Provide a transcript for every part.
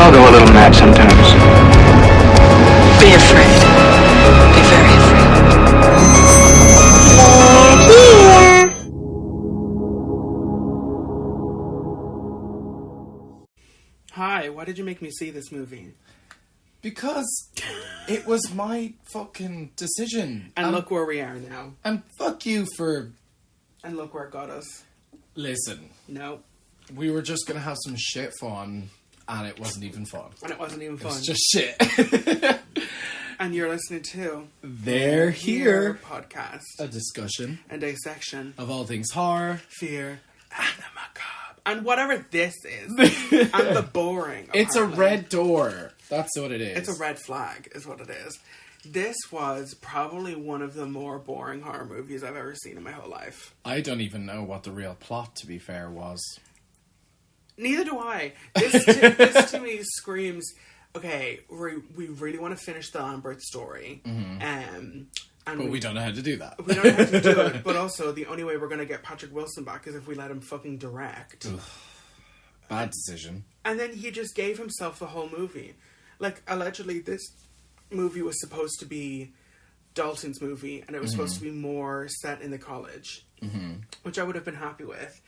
all go a little mad sometimes. Be afraid. Be very afraid. Hi, why did you make me see this movie? Because it was my fucking decision. And look where we are now. And fuck you for... And look where it got us. Listen. No. We were just gonna have some shit fun, and it wasn't even fun. And it wasn't even fun. It's just shit. And you're listening to... They're Here. Podcast. A discussion. And dissection. Of all things horror. Fear. And the macabre. And whatever this is. And the boring. Apparently. It's a red door. That's what it is. It's a red flag, is what it is. This was probably one of the more boring horror movies I've ever seen in my whole life. I don't even know what the real plot, to be fair, was. Neither do I. This to me screams, okay, we really want to finish the Lambert story. And but we don't know how to do that. We don't know how to do it. But also, the only way we're going to get Patrick Wilson back is if we let him fucking direct. Ugh. Bad decision. And then he just gave himself the whole movie. Like, allegedly, this movie was supposed to be Dalton's movie, and it was supposed to be more set in the college, which I would have been happy with.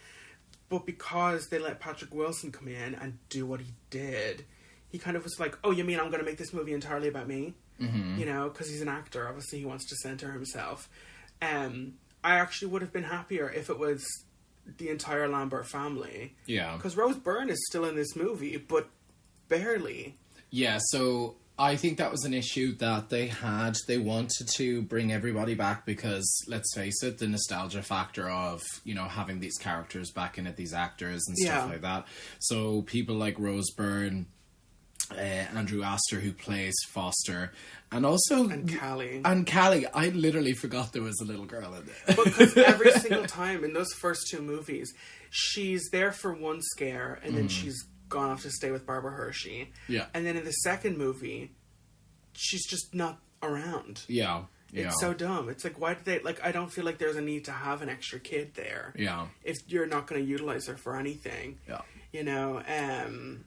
But because they let Patrick Wilson come in and do what he did, he kind of was like, oh, you mean I'm going to make this movie entirely about me? You know, because he's an actor. Obviously, he wants to center himself. I actually would have been happier if it was the entire Lambert family. Yeah. Because Rose Byrne is still in this movie, but barely. Yeah, so I think that was an issue that they had. They wanted to bring everybody back because, let's face it, the nostalgia factor of, you know, having these characters back in it, these actors and stuff like that. So people like Rose Byrne, Andrew Astor, who plays Foster, and also... And Callie. And Callie. I literally forgot there was a little girl in there. Because every single time in those first two movies, she's there for one scare, and then she's gone off to stay with Barbara Hershey. Yeah. And then in the second movie, she's just not around. Yeah. It's so dumb. It's like, why did they... Like, I don't feel like there's a need to have an extra kid there. Yeah. If you're not going to utilize her for anything. Yeah. You know,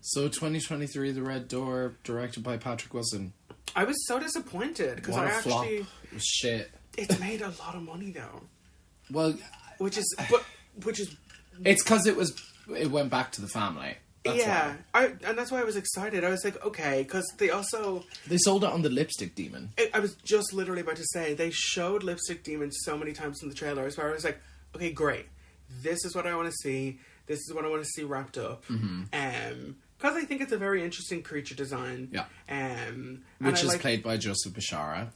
So 2023, The Red Door, directed by Patrick Wilson. I was so disappointed, because I actually... Flop. It was shit. It's made a lot of money, though. Well... Which is... It's because it went back to the family. That's why. And that's why I was excited. I was like, okay, because they also... They sold it on the Lipstick Demon. I was just literally about to say, they showed Lipstick Demon so many times in the trailers where I was like, okay, great. This is what I want to see. This is what I want to see wrapped up. Because I think it's a very interesting creature design. Yeah. Which is played by Joseph Bishara.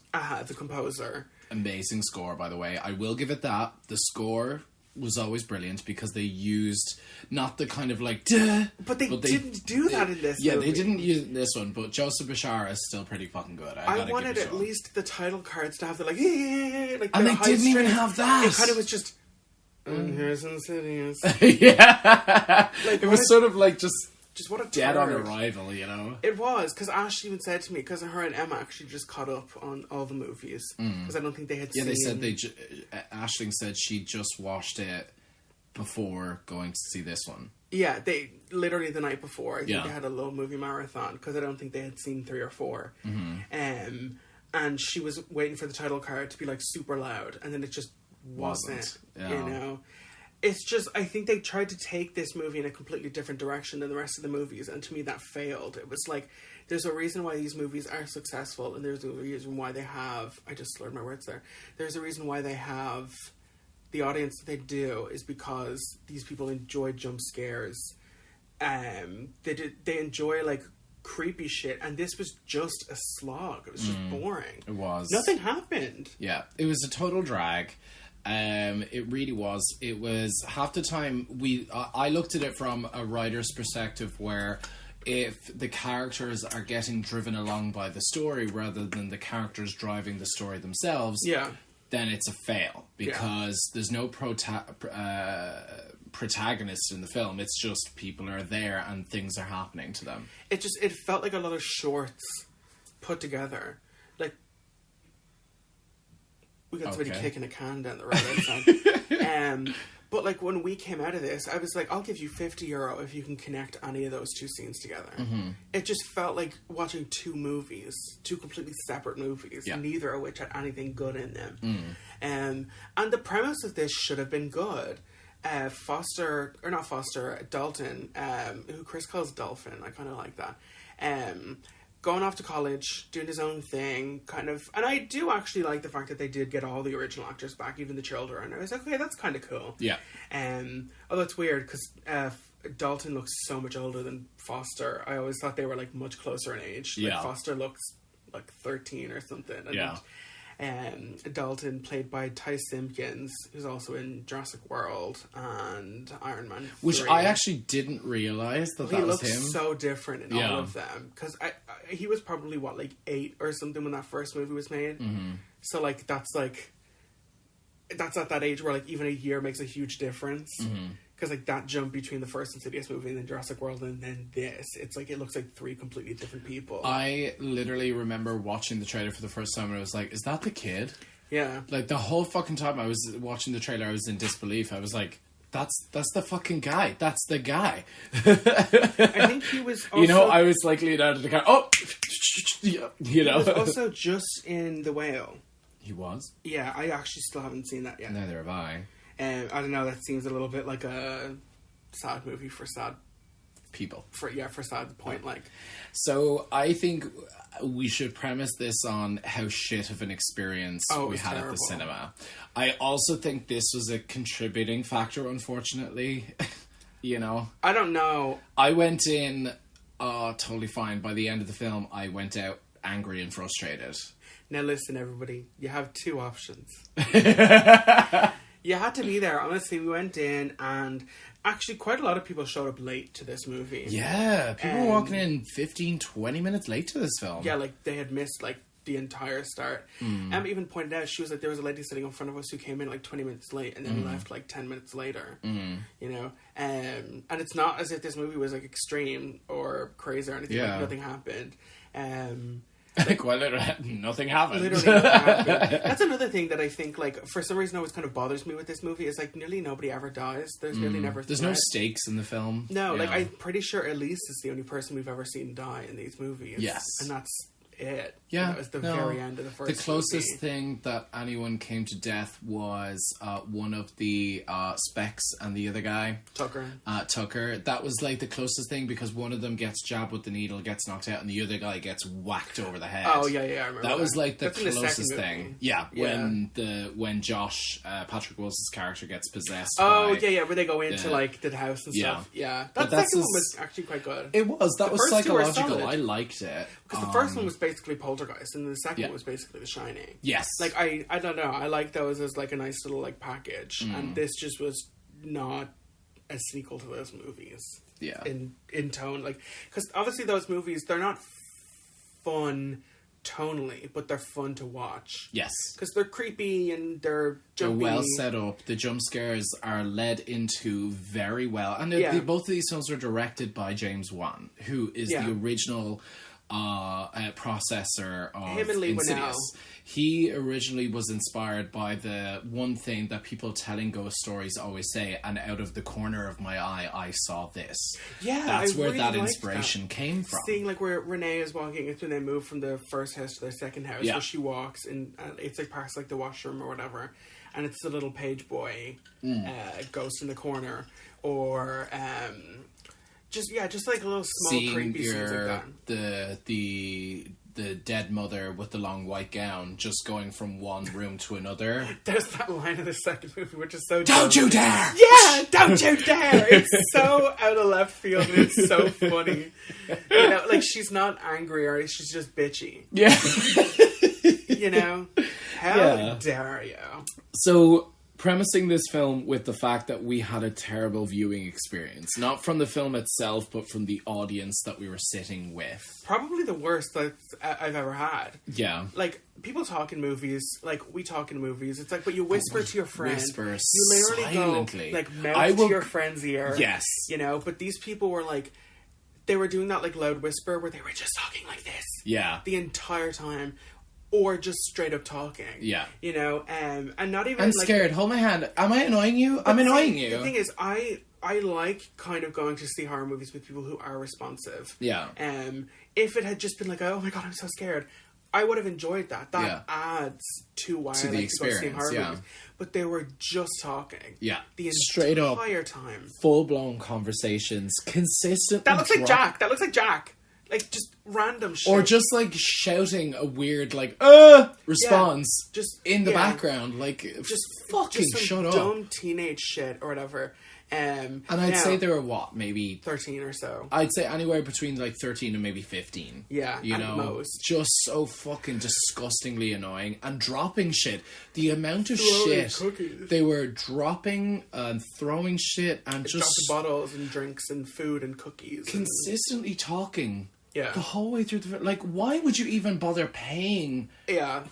The composer. Amazing score, by the way. I will give it that. The score was always brilliant because they used not the kind of like duh, but they didn't do that in this movie. They didn't use it in this one, but Joseph Bishara is still pretty fucking good. I wanted at least the title cards to have the like like, and they didn't even have that. It kind of was just here's Insidious. Yeah. Like, it was sort of like just what a dead on arrival, you know. It was, because Ash even said to me, because her and Emma actually just caught up on all the movies, because I don't think they had seen... Yeah, they said Aisling said she just watched it before going to see this one. Yeah, they literally the night before, I think they had a little movie marathon, because I don't think they had seen 3 or 4. And she was waiting for the title card to be like super loud, and then it just wasn't. You know? It's just, I think they tried to take this movie in a completely different direction than the rest of the movies, and to me that failed. It was like, there's a reason why these movies are successful, and there's a reason why they have... I just slurred my words there. There's a reason why they have the audience that they do, is because these people enjoy jump scares. They enjoy, like, creepy shit, and this was just a slog. It was just boring. It was. Nothing happened. Yeah, it was a total drag. It really was. It was half the time I looked at it from a writer's perspective, where if the characters are getting driven along by the story rather than the characters driving the story themselves, then it's a fail, because there's no protagonist in the film. It's just people are there and things are happening to them. It felt like a lot of shorts put together. Like, we got somebody kicking a can down the road outside. But, like, when we came out of this, I was like, I'll give you €50 if you can connect any of those two scenes together. Mm-hmm. It just felt like watching two completely separate movies, neither of which had anything good in them. And the premise of this should have been good. Dalton, who Chris calls Dolphin, I kind of like that, going off to college, doing his own thing, kind of, and I do actually like the fact that they did get all the original actors back, even the children. I was like, okay, that's kind of cool. Yeah. Although it's weird, because Dalton looks so much older than Foster. I always thought they were, like, much closer in age. Like, Foster looks like 13 or something. And Dalton, played by Ty Simpkins, who's also in Jurassic World and Iron Man 3. Which I actually didn't realise that was him. He looks so different in all of them. Because he was probably, 8 or something when that first movie was made. Mm-hmm. So, like, that's at that age where, like, even a year makes a huge difference. Mm-hmm. Because, like, that jump between the first Insidious movie and then Jurassic World and then this, it's like, it looks like 3 completely different people. I literally remember watching the trailer for the first time and I was like, is that the kid? Yeah. Like, the whole fucking time I was watching the trailer, I was in disbelief. I was like, that's the fucking guy. That's the guy. I think he was also... You know, I was like leaning out of the car. Oh! You know. He was also just in The Whale. He was? Yeah, I actually still haven't seen that yet. Neither have I. I don't know, that seems a little bit like a sad movie for sad people. For sad point, like. So, I think we should premise this on how shit of an experience we had terrible. At the cinema. I also think this was a contributing factor, unfortunately. You know? I don't know. I went in totally fine. By the end of the film, I went out angry and frustrated. Now listen, everybody. You have 2 options. You had to be there. Honestly, we went in and actually quite a lot of people showed up late to this movie. Yeah, people were walking in 15, 20 minutes late to this film. Yeah, like they had missed like the entire start. Emma even pointed out, she was like, there was a lady sitting in front of us who came in like 20 minutes late and then left like 10 minutes later. You know? And it's not as if this movie was like extreme or crazy or anything. Like, nothing happened. Like, well, nothing happened. Literally nothing happened. That's another thing that I think, like, for some reason always kind of bothers me with this movie is, like, nearly nobody ever dies. There's nearly never... There's no stakes in the film. No, like, I'm pretty sure Elise is the only person we've ever seen die in these movies. Yes. And that's it. Yeah. That was the very end of the first The closest movie. thing that anyone came to death was one of the Specs and the other guy. Tucker. That was like the closest thing because one of them gets jabbed with the needle, gets knocked out, and the other guy gets whacked over the head. Oh, yeah, I remember that. Was like the That's in closest the thing. movie. Yeah, when Josh, Patrick Wilson's character, gets possessed. Oh, yeah, where they go into like the house and stuff. Yeah. That second one was actually quite good. It was. That was psychological. I liked it. Because the first one was basically Poltergeist. And the second one was basically The Shining. Yes. Like, I don't know. I like those as, like, a nice little, like, package. And this just was not a sequel to those movies. Yeah. In tone. Like, because obviously those movies, they're not fun tonally, but they're fun to watch. Yes. Because they're creepy and they're jumpy. They're well set up. The jump scares are led into very well. And both of these films are directed by James Wan, who is the original... processor of him and Lee Insidious. He originally was inspired by the one thing that people telling ghost stories always say, and out of the corner of my eye, I saw this. Yeah, that's where really that inspiration came from. Seeing like where Renee is walking, it's when they move from the first house to their second house, where she walks, and it's like past like the washroom or whatever, and it's the little page boy ghost in the corner, or just like a little small creepy scenes like that. The dead mother with the long white gown just going from one room to another. There's that line in the second movie which is so Don't you dare! Yeah! Don't you dare! It's so out of left field and it's so funny. You know, like she's not angry or she's just bitchy. Yeah. You know? How dare you? So... premising this film with the fact that we had a terrible viewing experience. Not from the film itself, but from the audience that we were sitting with. Probably the worst that I've ever had. Yeah. Like, people talk in movies, like, we talk in movies, it's like, but you whisper to your friend. Whisper you literally silently. Go, like, mouth to your friend's ear. Yes. You know, but these people were like, they were doing that, like, loud whisper where they were just talking like this. Yeah. The entire time. or just straight up talking. Yeah. You know, and not even... I'm scared. Hold my hand. Am I annoying you? I'm annoying you. The thing is, I like kind of going to see horror movies with people who are responsive. Yeah. If it had just been like, oh my god, I'm so scared, I would have enjoyed that. That adds to why I like to go see horror movies. But they were just talking. Yeah. The straight entire time. Full-blown conversations. Consistent. That looks like Jack. That looks like Jack. Like, just random shit. Or just, like, shouting a weird, like, response just in the background. Like, just fucking shut up. Dumb teenage shit or whatever. And I'd say there were, what, maybe... 13 or so. I'd say anywhere between, like, 13 and maybe 15. Yeah, you at know, most. Just so fucking disgustingly annoying. And dropping shit. The amount of shit cookies. they were dropping and throwing shit and just... dropping bottles and drinks and food and cookies. Consistently talking. Yeah. The whole way through the... Like, why would you even bother paying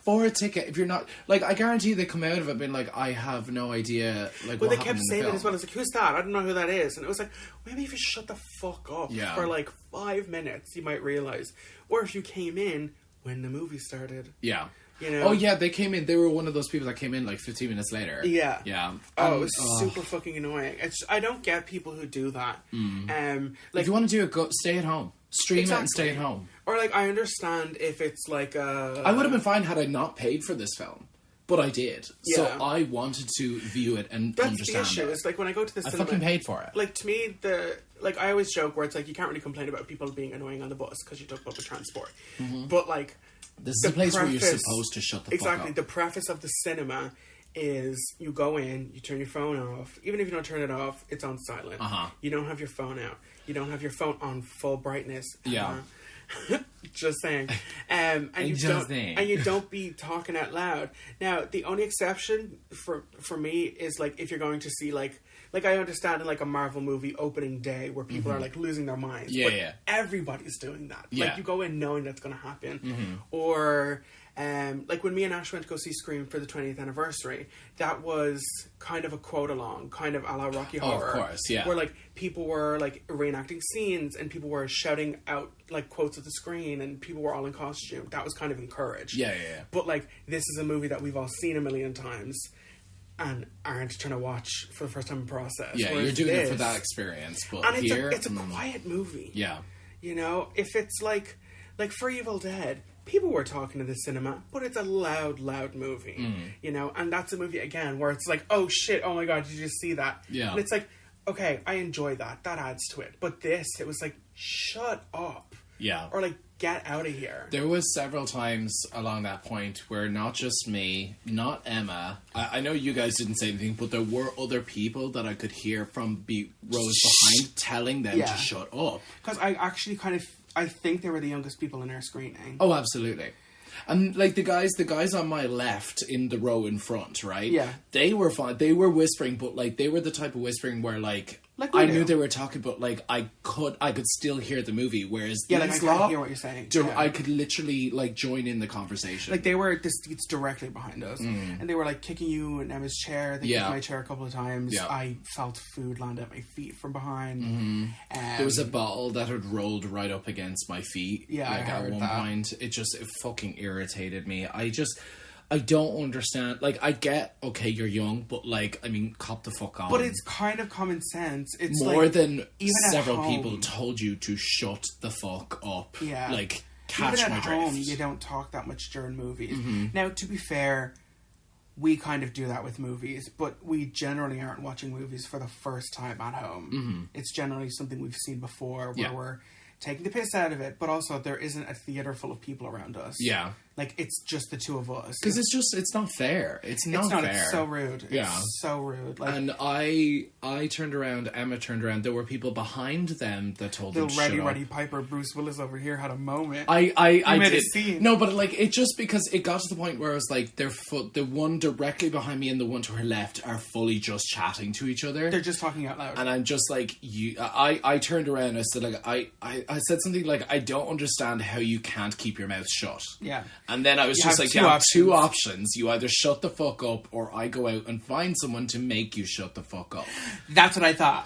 for a ticket if you're not... Like, I guarantee they come out of it being like, I have no idea, like, well, what they kept saying it as well. It's like, who's that? I don't know who that is. And it was like, maybe if you shut the fuck up for, like, 5 minutes, you might realise. Or if you came in when the movie started. Yeah. You know? Oh, yeah, they came in. They were one of those people that came in, like, 15 minutes later. Yeah. Yeah. Oh, it was super fucking annoying. I don't get people who do that. Like, if you want to do it, go stay at home. Stream it and stay at home. Or, like, I understand if it's, like, I would have been fine had I not paid for this film. But I did. Yeah. So I wanted to view it and understand the issue. It's like, when I go to the cinema... I fucking paid for it. Like, to me, I always joke where it's like, you can't really complain about people being annoying on the bus because you took public transport. But, like... This is a place where you're supposed to shut the fuck up. Exactly. The preface of the cinema is you go in, you turn your phone off. Even if you don't turn it off, it's on silent. You don't have your phone out. You don't have your phone on full brightness. Yeah. Just saying. And you don't be talking out loud. Now, the only exception for me is, like, if you're going to see, like I understand in, like, a Marvel movie opening day where people are, like, losing their minds. Yeah, everybody's doing that. Yeah. Like, you go in knowing that's going to happen. Or... like when me and Ash went to go see Scream for the 20th anniversary, that was kind of a quote along, kind of a la Rocky Horror. Of course, yeah. Where, like, people were, like, reenacting scenes and people were shouting out, like, quotes at the screen and people were all in costume. That was kind of encouraged. Yeah. But, like, this is a movie that we've all seen a million times and aren't trying to watch for the first time in process. Yeah, whereas you're doing it for that experience. But and here... it's a quiet movie. Yeah. You know, if it's like for Evil Dead... People were talking to the cinema, but it's a loud movie, you know? And that's a movie, again, where it's like, oh shit, oh my god, did you just see that? Yeah. And it's like, okay, I enjoy that. That adds to it. But this, it was like, shut up. Yeah. Or, like, get out of here. There was several times along that point where not just me, not Emma, I know you guys didn't say anything, but there were other people that I could hear from rows behind telling them to shut up. Because I actually I think they were the youngest people in our screening. Oh, absolutely. And, like, the guys on my left in the row in front, right? Yeah. They were fine. They were whispering, but, like, they were the type of whispering where, like I knew they were talking, but, like, I could still hear the movie, whereas I can't hear what you're saying. I could literally, like, join in the conversation. Like, they were the seats directly behind us, and they were, like, kicking you in Emma's chair. They kicked my chair a couple of times. Yeah. I felt food land at my feet from behind. There was a bottle that had rolled right up against my feet. Yeah, like, I heard at one that. point. It fucking irritated me. I don't understand. Like, I get, okay, you're young, but, like, I mean, cop the fuck on. But it's kind of common sense. It's more like, than even several people told you to shut the fuck up. Yeah. Like, catch even my at drift. home, you don't talk that much during movies. Now, to be fair, we kind of do that with movies, but we generally aren't watching movies for the first time at home. It's generally something we've seen before where we're taking the piss out of it, but also there isn't a theater full of people around us. Yeah. Like, it's just the two of us. Because it's not fair. It's not fair. It's so rude. Yeah. It's so rude. Like, and I turned around, Emma turned around, there were people behind them that told them to shut up. Roddy Piper, Bruce Willis over here had a moment. I made did. a scene. No, but, like, it just because it got to the point where I was like, the one directly behind me and the one to her left are fully just chatting to each other. They're just talking out loud. And I'm just like, I turned around and I said, like, I said something like, I don't understand how you can't keep your mouth shut. Yeah. And then I was just like, you have two options. You either shut the fuck up or I go out and find someone to make you shut the fuck up. That's what I thought.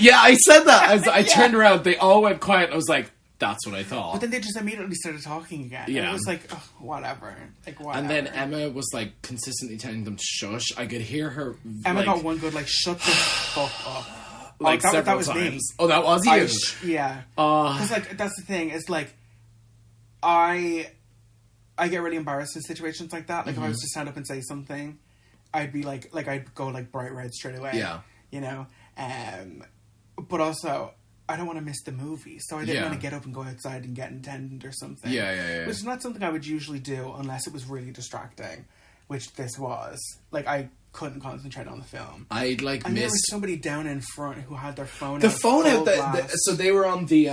Yeah, I said that. I turned around. They all went quiet. I was like, That's what I thought. But then they just immediately started talking again. Yeah. And it was like, oh, whatever. Like, whatever. And then Emma was, like, consistently telling them to shush. I could hear her, Emma got one good, like, shut the fuck up. Like, that was times. me. Oh, that was you? Yeah. Because, like, that's the thing. It's, like, I get really embarrassed in situations like that. Like, if I was to stand up and say something, I'd be, like, I'd go, like, bright red straight away. Yeah. You know? But also, I don't want to miss the movie, so I didn't want to get up and go outside and get intended or something. Yeah. Which is not something I would usually do unless it was really distracting, which this was. Like, I couldn't concentrate on the film. I'd, like, and miss... there was somebody down in front who had their phone the out. Phone out, so they were on the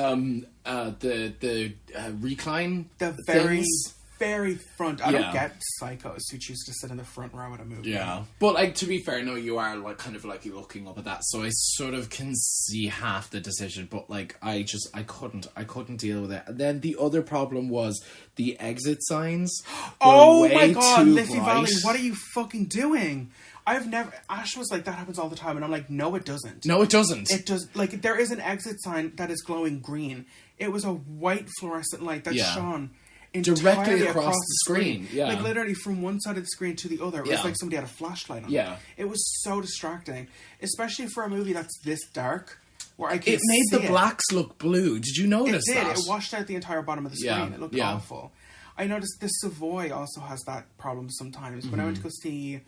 recline the very... things. Very front. I don't get psychos who choose to sit in the front row at a movie. Yeah, but like to be fair, no, you are like kind of like looking up at that, so I sort of can see half the decision. But like, I couldn't deal with it. And then the other problem was the exit signs. Oh my god, Liffey Valley! What are you fucking doing? Ash was like, that happens all the time, and I'm like, no, it doesn't. No, it doesn't. It does. Like, there is an exit sign that is glowing green. It was a white fluorescent light that shone directly across the screen. Yeah. Like, literally from one side of the screen to the other. It was like somebody had a flashlight on. Yeah. It was so distracting. Especially for a movie that's this dark, where I can It made the blacks look blue. Did you notice that? It did. It washed out the entire bottom of the screen. It looked awful. I noticed the Savoy also has that problem sometimes. When I went to go see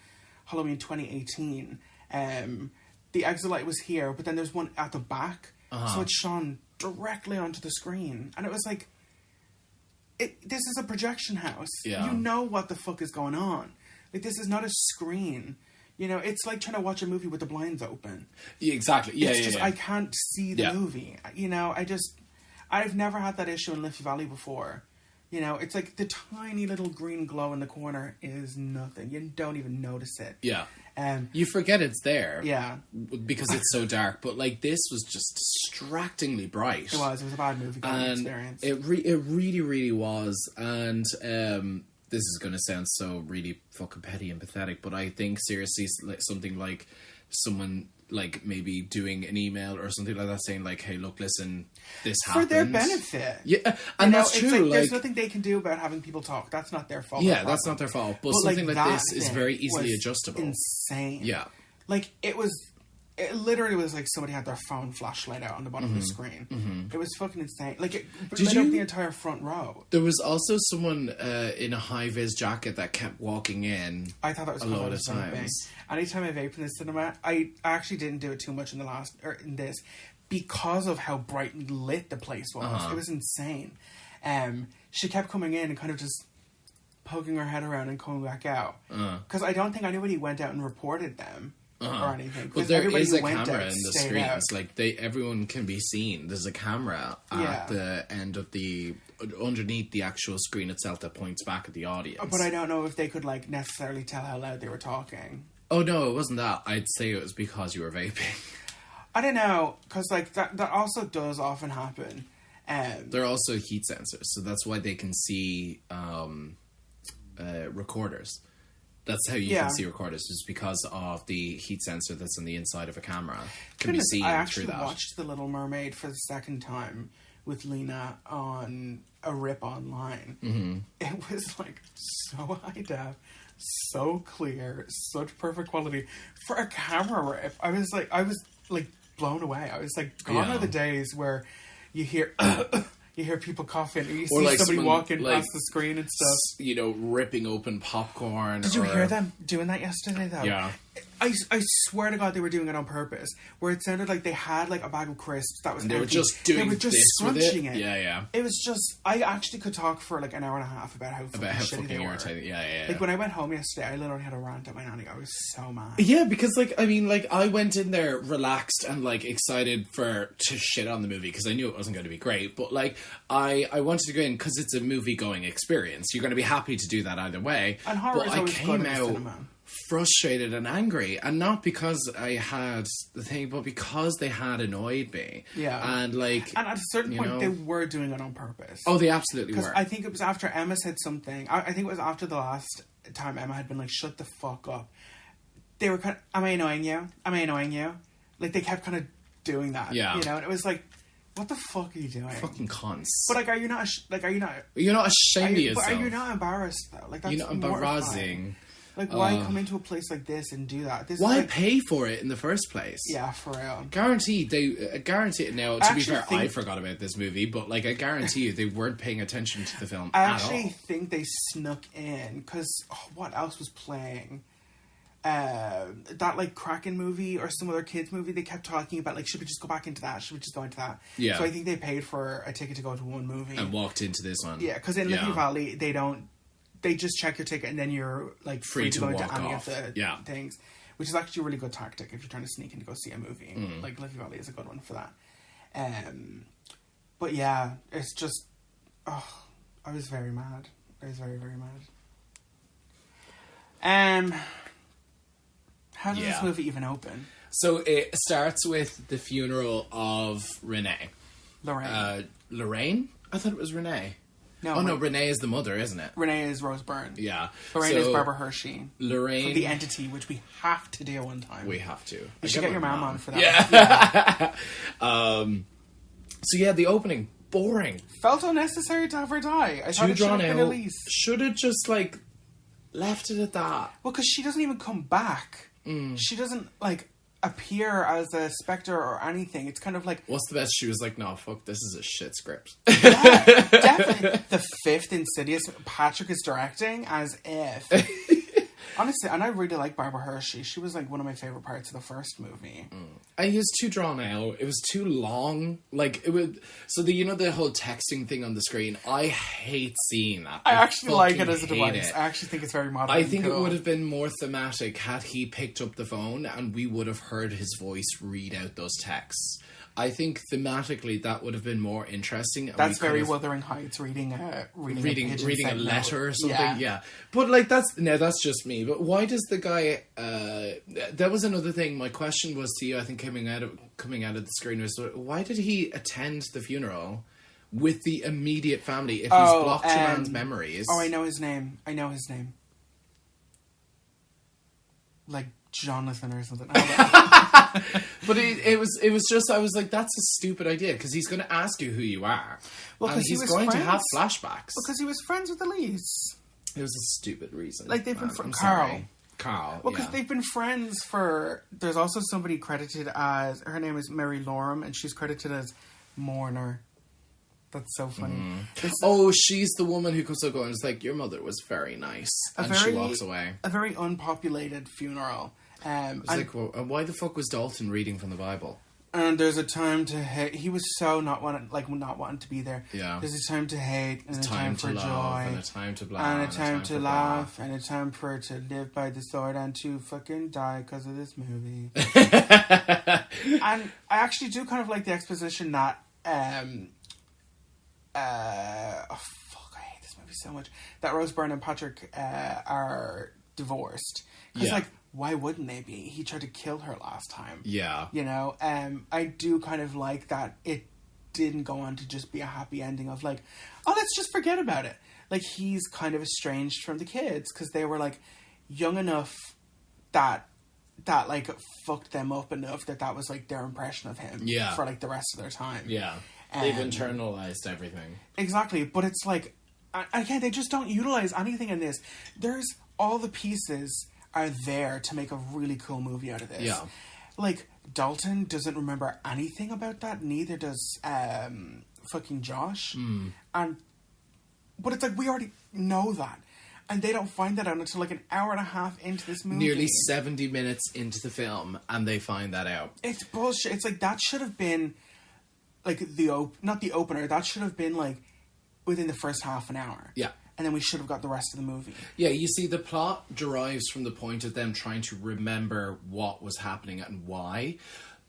Halloween 2018, the exit light was here, but then there's one at the back. So it shone directly onto the screen. And it was like... this is a projection house. Yeah. You know what the fuck is going on. Like, this is not a screen. You know, it's like trying to watch a movie with the blinds open. Yeah, exactly. Yeah, it's just, I can't see the movie. You know, I've never had that issue in Liffey Valley before. You know, it's like the tiny little green glow in the corner is nothing. You don't even notice it. Yeah. You forget it's there. Yeah. Because it's so dark. But, like, this was just distractingly bright. It was a bad movie experience. It really, really was. And this is going to sound so really fucking petty and pathetic, but I think, seriously, like something like someone... like maybe doing an email or something like that saying like, hey, look, listen, this happened. For their benefit. Yeah, and that's true. Like, there's nothing they can do about having people talk. That's not their fault. Yeah, that's not their fault. But something like this is very easily adjustable. Insane. Yeah. Like, it literally was like somebody had their phone flashlight out on the bottom of the screen. It was fucking insane. Like, it lit up the entire front row. There was also someone in a high-vis jacket that kept walking in. I thought that was a lot of times. Anytime I vape in the cinema, I actually didn't do it too much in this because of how brightly lit the place was. It was insane. She kept coming in and kind of just poking her head around and coming back out. Because I don't think anybody went out and reported them. Or anything. But there is a camera in the screens. Like, everyone can be seen. There's a camera at the end of underneath the actual screen itself that points back at the audience. But I don't know if they could, like, necessarily tell how loud they were talking. Oh, no, it wasn't that. I'd say it was because you were vaping. I don't know, because, like, that also does often happen. There are also heat sensors, so that's why they can see recorders. That's how you can see recorders, is because of the heat sensor that's on the inside of a camera. Can be seen through that. I actually watched The Little Mermaid for the second time with Lena on a rip online. It was like so high def, so clear, such perfect quality for a camera rip. I was like blown away. I was like, gone are the days where you hear you hear people coughing, or you see like somebody walking past the screen and stuff. You know, ripping open popcorn. Did you hear them doing that yesterday, though? Yeah. I swear to God they were doing it on purpose. Where it sounded like they had like a bag of crisps that was empty. They were just doing this scrunching with it. Yeah. It was just... I actually could talk for like an hour and a half about how fucking they were. Yeah. Like, when I went home yesterday, I literally had a rant at my nanny. I was so mad. Yeah, because like, I mean, like, I went in there relaxed and like excited to shit on the movie because I knew it wasn't going to be great. But like, I wanted to go in because it's a movie going experience. You're going to be happy to do that either way. And horror is always good in the cinema. Frustrated and angry, and not because I had the thing, but because they had annoyed me. Yeah. And like, and at a certain point they were doing it on purpose. Oh, they absolutely were. I think it was after Emma said something. I think it was after the last time Emma had been like, shut the fuck up. They were kind of, am I annoying you? Am I annoying you? Like, they kept kind of doing that. Yeah. You know, and it was like, What the fuck are you doing? Fucking cons. But like, are you not? You're not ashamed of yourself. But are you not embarrassed though? Like that's you're not embarrassing. Like, why come into a place like this and do that? Why pay for it in the first place? Yeah, for real. Guaranteed. Now, to be fair, I forgot about this movie, but like, I guarantee you, they weren't paying attention to the film I at all. actually think they snuck in because what else was playing? That like Kraken movie or some other kids movie. They kept talking about like, should we just go back into that? Should we just go into that? Yeah. So I think they paid for a ticket to go to one movie and walked into this one. Yeah, because in Living Valley they don't. They just check your ticket and then you're like free to go into any of the things, which is actually a really good tactic if you're trying to sneak in to go see a movie. Like Living Valley is a good one for that. But yeah, it's just, I was very mad. I was very, very mad. How does this movie even open? So it starts with the funeral of Renee. Lorraine? I thought it was Renee. No, no, Renee is the mother, isn't it? Renee is Rose Byrne. Yeah. Lorraine is Barbara Hershey. Lorraine... From The Entity, which we have to do one time. We have to. You should get your mom on for that. Yeah. So yeah, the opening, boring. Felt unnecessary to have her die. I thought it should have been Elise. Should have just, like, left it at that. Well, because she doesn't even come back. She doesn't, like, appear as a spectre or anything. It's kind of like... What's the best? She was like, no, fuck, this is a shit script. Yeah, definitely. The fifth Insidious, Patrick is directing as if... Honestly, and I really like Barbara Hershey. She was like one of my favorite parts of the first movie. It was too drawn out. It was too long. Like, it would... So, the whole texting thing on the screen, I hate seeing that. I actually like it as a device. I actually think it's very modern. I think it would have been more thematic had he picked up the phone and we would have heard his voice read out those texts. I think thematically that would have been more interesting. And that's very Wuthering Heights reading a letter or something. Yeah. But like that's just me. But why does the guy? That was another thing. My question was to you. I think coming out of the screen was, why did he attend the funeral with the immediate family if he's blocked your man's memories? Oh, I know his name. Like Jonathan or something. But it was just, I was like, that's a stupid idea because he's going to ask you who you are. Well, and he's going to have flashbacks. Because he was friends with Elise. It was a stupid reason. Like they've been Carl. Well, because they've been friends for... There's also somebody credited as... Her name is Mary Lorem and she's credited as Mourner. That's so funny. She's the woman who comes up and is like, your mother was very nice. She walks away. A very unpopulated funeral. Like, well, why the fuck was Dalton reading from the Bible? And there's a time to hate. He was so not wanting to be there. Yeah. There's a time to hate, and a time for joy, and a time to laugh, and a time to laugh, and a time for to live by the sword and to fucking die because of this movie. And I actually do kind of like the exposition that I hate this movie so much. That Rose Byrne and Patrick are divorced because why wouldn't they be? He tried to kill her last time. Yeah. I do kind of like that it didn't go on to just be a happy ending of like, oh, let's just forget about it. Like, he's kind of estranged from the kids because they were like young enough that like fucked them up enough that was like their impression of him for like the rest of their time. Yeah. They've internalized everything. Exactly. But it's like, again, they just don't utilize anything in this. There's all the pieces are there to make a really cool movie out of this. Yeah. Like, Dalton doesn't remember anything about that, neither does fucking Josh. But it's like, we already know that. And they don't find that out until like an hour and a half into this movie. Nearly 70 minutes into the film, and they find that out. It's bullshit. It's like, that should have been like not the opener, that should have been like within the first half an hour. Yeah. And then we should have got the rest of the movie. Yeah, you see, the plot derives from the point of them trying to remember what was happening and why.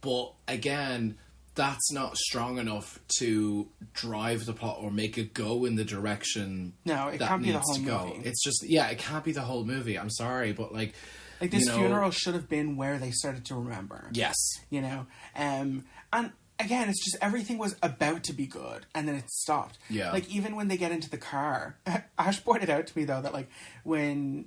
But again, that's not strong enough to drive the plot or make it go in the direction it can't be the whole movie. It's just, it can't be the whole movie. I'm sorry, but like this funeral should have been where they started to remember. Yes. And again, it's just everything was about to be good, and then it stopped. Yeah. Like, even when they get into the car, Ash pointed out to me, though, that, like, when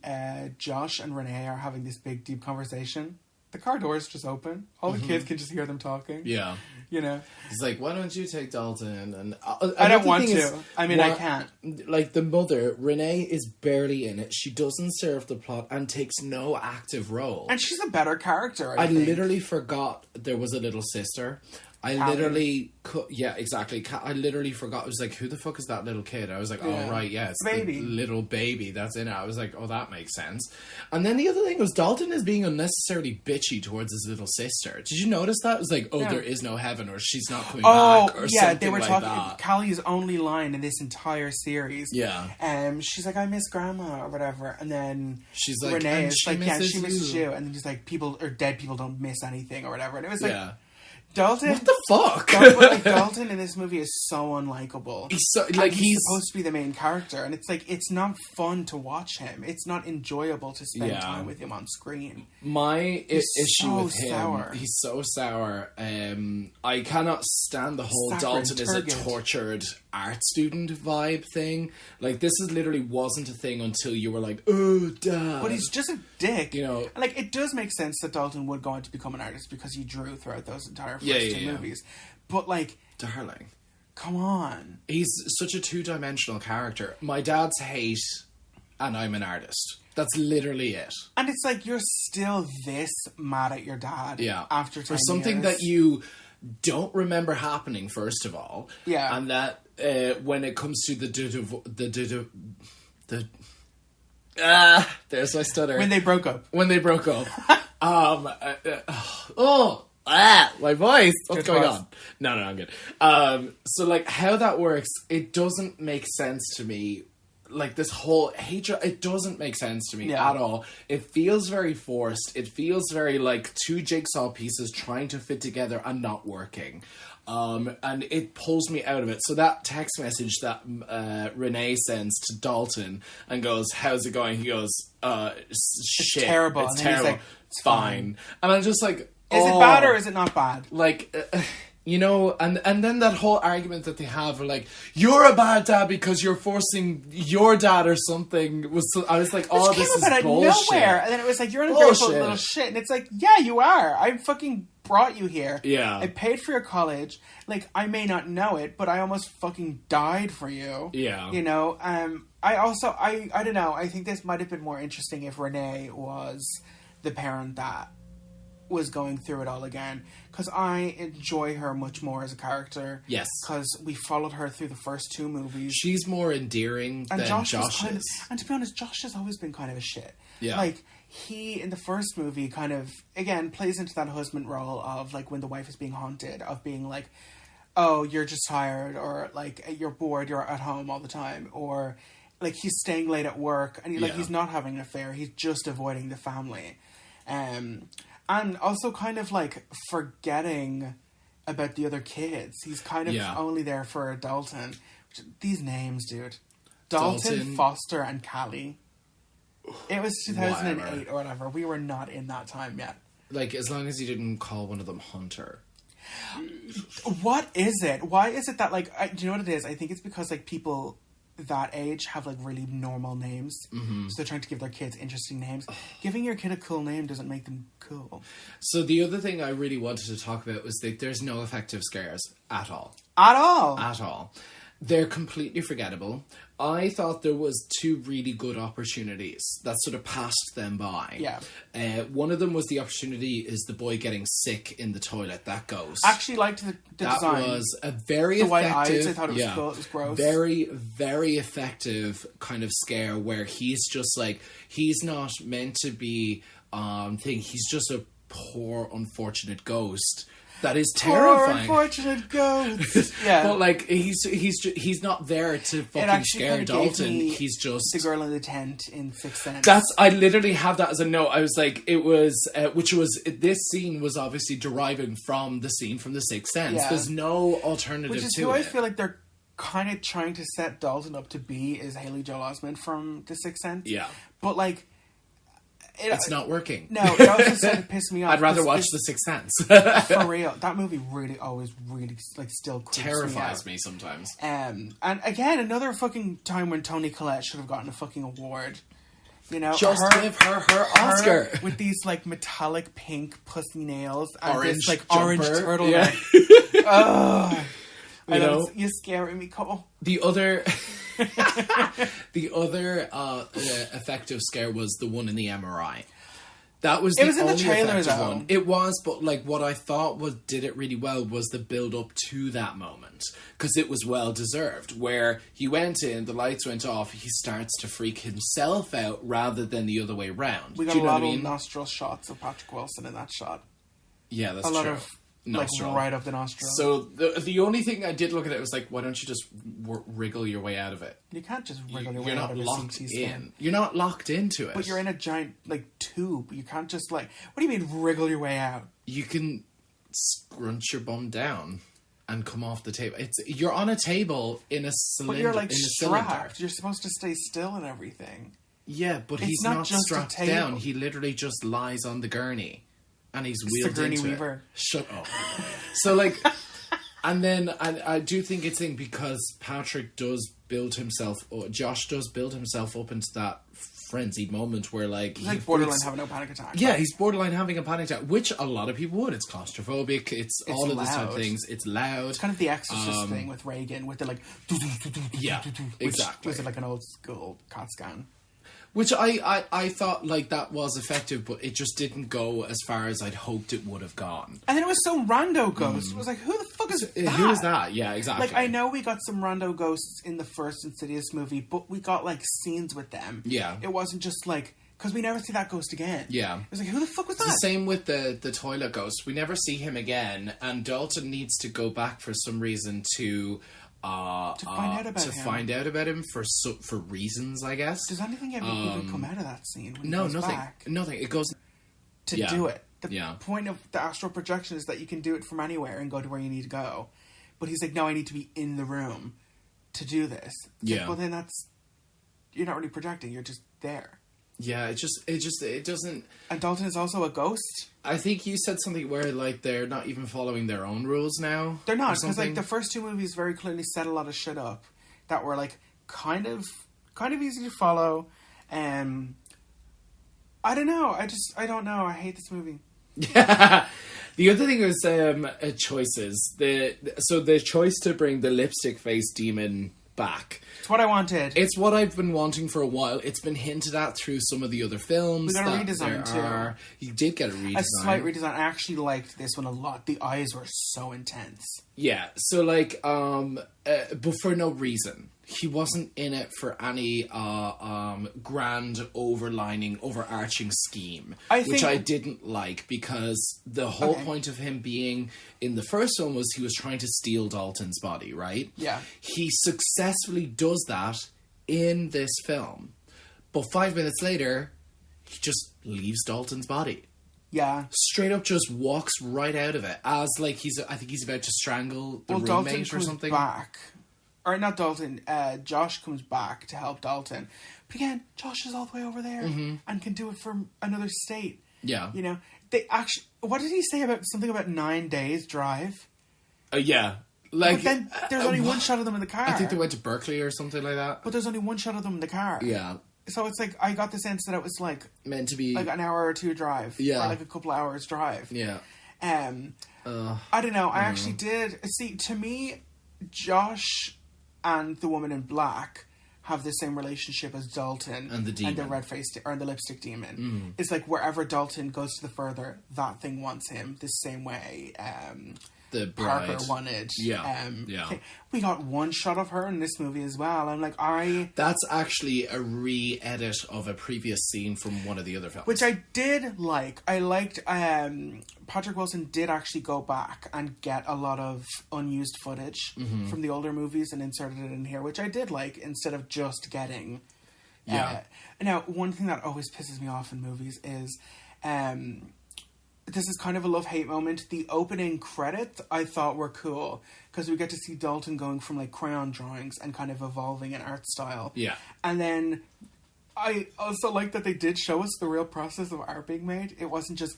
Josh and Renee are having this big, deep conversation, the car doors just open. All the kids can just hear them talking. Yeah. You know? He's like, why don't you take Dalton? And I don't want to. I mean, I can't. Like, the mother, Renee, is barely in it. She doesn't serve the plot and takes no active role. And she's a better character, I think. literally forgot there was a little sister. Literally... Yeah, exactly. I literally forgot. I was like, who the fuck is that little kid? I was like, oh, right, yeah, it's baby. the little baby that's in it. I was like, oh, that makes sense. And then the other thing was Dalton is being unnecessarily bitchy towards his little sister. Did you notice that? It was like, there is no heaven, or she's not coming back, or something they were like talking... that. Callie's only line in this entire series. Yeah. She's like, I miss Grandma, or whatever. And then she's like, Renee is like, yeah, she misses you. you. And then she's like, dead people don't miss anything, or whatever. And it was like... Yeah. Dalton, what the fuck? Dalton in this movie is so unlikable. He's supposed to be the main character, and it's like it's not fun to watch him. It's not enjoyable to spend time with him on screen. My issue with him, sour. He's so sour. I cannot stand the whole Dalton is a tortured art student vibe thing. Like, this is literally wasn't a thing until you were like, oh, Dad. But he's just a dick. You know, like, it does make sense that Dalton would go on to become an artist because he drew throughout those entire first two movies. But, like... Darling. Come on. He's such a two-dimensional character. My dad's hate, and I'm an artist. That's literally it. And it's like, you're still this mad at your dad after 10 for something that you don't remember happening, first of all. Yeah. And that when it comes to there's my stutter. When they broke up. My voice. What's going on? No, I'm good. So, like, how that works, it doesn't make sense to me. Like, this whole hatred, it doesn't make sense to me at all. It feels very forced. It feels very like two jigsaw pieces trying to fit together and not working. And it pulls me out of it. So that text message that Renee sends to Dalton and goes, how's it going? He goes, shit. It's terrible. It's terrible. Like, it's fine. And I'm just like, is it bad or is it not bad? Like... you know, and then that whole argument that they have, like, you're a bad dad because you're forcing your dad or something. I was like, oh, this is bullshit. Nowhere. And then it was like, you're an ungrateful little shit. And it's like, yeah, you are. I fucking brought you here. Yeah. I paid for your college. Like, I may not know it, but I almost fucking died for you. Yeah. You know, I also, I don't know, I think this might have been more interesting if Renee was the parent that was going through it all again, because I enjoy her much more as a character. Yes, because we followed her through the first two movies. She's more endearing than Josh is. And to be honest, Josh has always been kind of a shit. Yeah, like he in the first movie kind of again plays into that husband role of like when the wife is being haunted, of being like, oh, you're just tired, or like you're bored, you're at home all the time, or like he's staying late at work, and he's not having an affair, he's just avoiding the family. And also kind of, like, forgetting about the other kids. He's kind of only there for Dalton. These names, dude. Dalton, Foster, and Callie. It was 2008 or whatever. We were not in that time yet. Like, as long as you didn't call one of them Hunter. What is it? Why is it that, like... do you know what it is? I think it's because, like, people... that age have like really normal names, so they're trying to give their kids interesting names. Giving your kid a cool name doesn't make them cool. So the other thing I really wanted to talk about was that there's no effective scares at all. They're completely forgettable. I thought there was two really good opportunities that sort of passed them by. Yeah. One of them was the opportunity is the boy getting sick in the toilet. That goes. I actually liked the design. That was a very effective... white eyes, I thought it was cool. It was gross. Very, very effective kind of scare where he's just like... He's not meant to be... he's just a poor, unfortunate ghost... That is terrifying. Poor unfortunate ghost. Yeah, but like he's not there to fucking scare Dalton. He's just the girl in the tent in Sixth Sense. I literally have that as a note. I was like, it was this scene was obviously deriving from the scene from the Sixth Sense. Yeah. There's no alternative to it. Which is who I feel like they're kind of trying to set Dalton up to be is Haley Joel Osment from the Sixth Sense. Yeah, but like. It's not working. No, it also started to piss me off. I'd rather watch The Sixth Sense. For real. That movie always really, like, still terrifies me sometimes. And again, another fucking time when Toni Collette should have gotten a fucking award. You know? Just give her Oscar. With these, like, metallic pink pussy nails. And orange this, like, jumper. orange turtleneck. Yeah. I know you're scaring me, Cole. The other effective scare was the one in the MRI. That was the only effective one. It was, but like what I thought did it really well was the build up to that moment, because it was well deserved. Where he went in, the lights went off, he starts to freak himself out rather than the other way round. We got a lot of nostril shots of Patrick Wilson in that shot. Yeah, that's true. A lot of nostril. Like right up the nostril. So the only thing I did look at it was like, why don't you just wriggle your way out of it? You can't just wriggle your way out of a CT scan. You're not locked into it. But you're in a giant like tube. You can't just like. What do you mean wriggle your way out? You can scrunch your bum down and come off the table. You're on a table in a cylinder. But you're like strapped. You're supposed to stay still and everything. Yeah, but he's not strapped down. He literally just lies on the gurney. And he's wheeled into it. Shut up. So, like, and then I do think it's because Patrick does build himself, or Josh does build himself up into that frenzied moment where, like... He's like borderline having a panic attack. Yeah, he's borderline having a panic attack, which a lot of people would. It's claustrophobic, it's all of these type of things. It's loud. It's kind of the Exorcist thing with Reagan, with the, like... Yeah, exactly. Was it like an old school CAT scan? Which I thought, like, that was effective, but it just didn't go as far as I'd hoped it would have gone. And then it was some rando ghost. It was like, who the fuck is that? Who is that? Yeah, exactly. Like, I know we got some rando ghosts in the first Insidious movie, but we got, like, scenes with them. Yeah. It wasn't just, like... Because we never see that ghost again. Yeah. It was like, who the fuck was that? The same with the toilet ghost. We never see him again, and Dalton needs to go back for some reason to find out about him for reasons, I guess. Does anything ever even come out of that scene? When no, nothing. Nothing. It goes to do it. The point of the astral projection is that you can do it from anywhere and go to where you need to go. But he's like, no, I need to be in the room to do this. It's like, well, then you're not really projecting. You're just there. Yeah, it doesn't... And Dalton is also a ghost? I think you said something where, like, they're not even following their own rules now. They're not, because, like, the first two movies very clearly set a lot of shit up that were, like, kind of easy to follow. I don't know. I don't know. I hate this movie. The other thing was choices. The choice to bring the lipstick face demon back. It's what I wanted. It's what I've been wanting for a while. It's been hinted at through some of the other films. We got a redesign too. You did get a redesign. A slight redesign. I actually liked this one a lot. The eyes were so intense. Yeah. So like, but for no reason. He wasn't in it for any grand overarching scheme, which I didn't like, because the whole point of him being in the first one was he was trying to steal Dalton's body, right? Yeah. He successfully does that in this film, but 5 minutes later, he just leaves Dalton's body. Yeah. Straight up just walks right out of it, as like I think he's about to strangle the roommate Dalton or something. Back. Or not Dalton, Josh comes back to help Dalton. But again, Josh is all the way over there and can do it from another state. Yeah. You know, they actually, what did he say about something about 9 days drive? Yeah. Like, but then there's only one shot of them in the car. I think they went to Berkeley or something like that. But there's only one shot of them in the car. Yeah. So it's like, I got the sense that it was like... meant to be... like an hour or two drive. Yeah. Or like a couple hours drive. Yeah. I don't know. I actually did... See, to me, Josh and the woman in black have the same relationship as Dalton and the demon and the red face or the lipstick demon. It's like wherever Dalton goes to the further, that thing wants him the same way the bride. Parker wanted. Yeah. We got one shot of her in this movie as well. I'm like, that's actually a re-edit of a previous scene from one of the other films, which I did like. I liked Patrick Wilson did actually go back and get a lot of unused footage from the older movies and inserted it in here, which I did like, instead of just getting now, one thing that always pisses me off in movies is this is kind of a love-hate moment. The opening credits I thought were cool, because we get to see Dalton going from like crayon drawings and kind of evolving in art style. Yeah. And then I also like that they did show us the real process of art being made. It wasn't just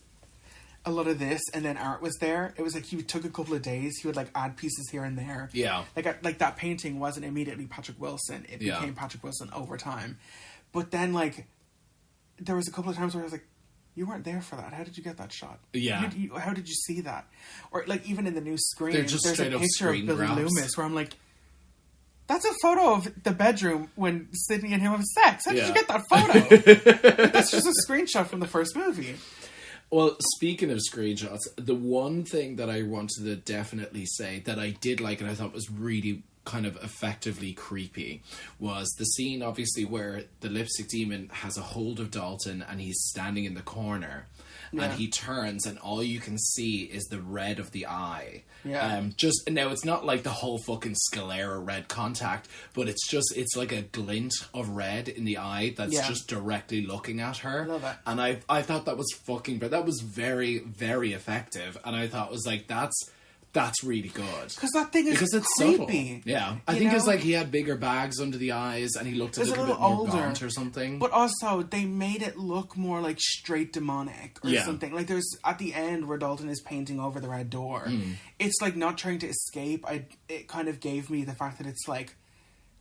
a lot of this and then art was there. It was like he took a couple of days. He would like add pieces here and there. Yeah. Like that painting wasn't immediately Patrick Wilson. It became Patrick Wilson over time. But then like there was a couple of times where I was like, You weren't there for that. How did you get that shot? Yeah. How did you see that? Or, like, even in the new screen, They're just there's a straight up picture of screen Billy grabs. Loomis where I'm like, that's a photo of the bedroom when Sydney and him have sex. How did you get that photo? Like, that's just a screenshot from the first movie. Well, speaking of screenshots, the one thing that I wanted to definitely say that I did like and I thought was really kind of effectively creepy was the scene, obviously, where the lipstick demon has a hold of Dalton and he's standing in the corner. Yeah. And he turns and all you can see is the red of the eye. Yeah. Just now, it's not like the whole fucking sclera red contact, but it's like a glint of red in the eye that's just directly looking at her. I love it. And I thought that was fucking, but that was very, very effective. And I thought was like, that's really good. Because that thing is it's creepy. Subtle. Yeah. I think it's like he had bigger bags under the eyes and he looked a little bit more gaunt or something. But also, they made it look more like straight demonic or something. Like there's, at the end where Dalton is painting over the red door, it's like not trying to escape. It kind of gave me the fact that it's like,